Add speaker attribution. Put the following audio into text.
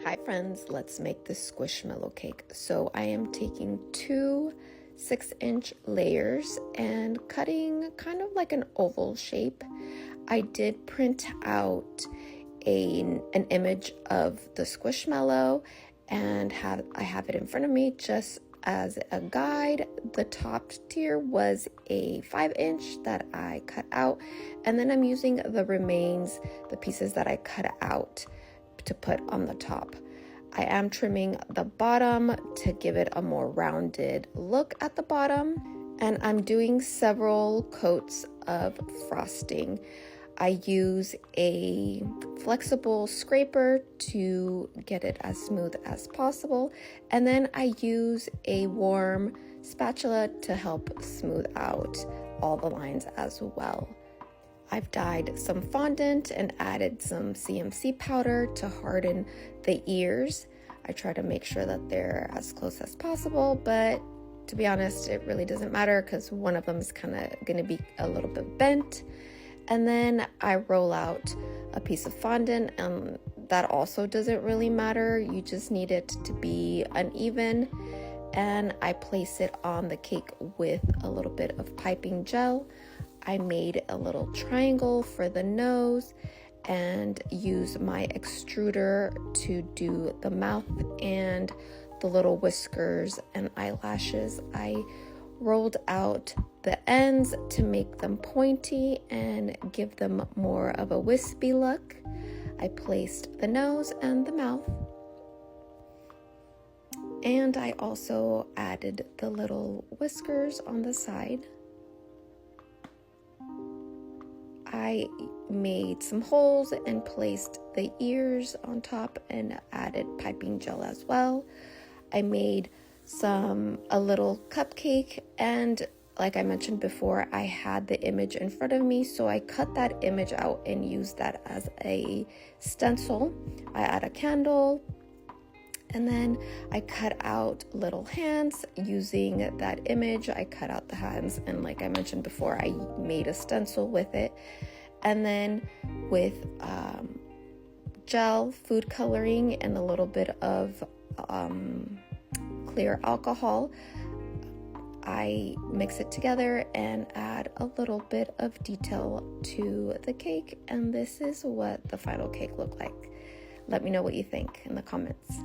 Speaker 1: Hi friends, let's make this Squishmallow cake. So I am taking two 6-inch layers and cutting kind of like an oval shape. I did print out an image of the Squishmallow and I have it in front of me just as a guide. The top tier was a 5-inch that I cut out, and then I'm using the remains, the pieces that I cut out, to put on the top. I am trimming the bottom to give it a more rounded look at the bottom, and I'm doing several coats of frosting. I use a flexible scraper to get it as smooth as possible, and then I use a warm spatula to help smooth out all the lines as well. I've dyed some fondant and added some CMC powder to harden the ears. I try to make sure that they're as close as possible, but to be honest, it really doesn't matter because one of them is kind of going to be a little bit bent. And then I roll out a piece of fondant, and that also doesn't really matter. You just need it to be uneven. And I place it on the cake with a little bit of piping gel. I made a little triangle for the nose and use my extruder to do the mouth and the little whiskers and eyelashes. I rolled out the ends to make them pointy and give them more of a wispy look. I placed the nose and the mouth, and I also added the little whiskers on the side. I made some holes and placed the ears on top and added piping gel as well. I made a little cupcake, and like I mentioned before, I had the image in front of me, so I cut that image out and used that as a stencil. I add a candle, and then I cut out little hands using that image. I cut out the hands, and like I mentioned before, I made a stencil with it. And then with gel, food coloring, and a little bit of clear alcohol, I mix it together and add a little bit of detail to the cake. And this is what the final cake looked like. Let me know what you think in the comments.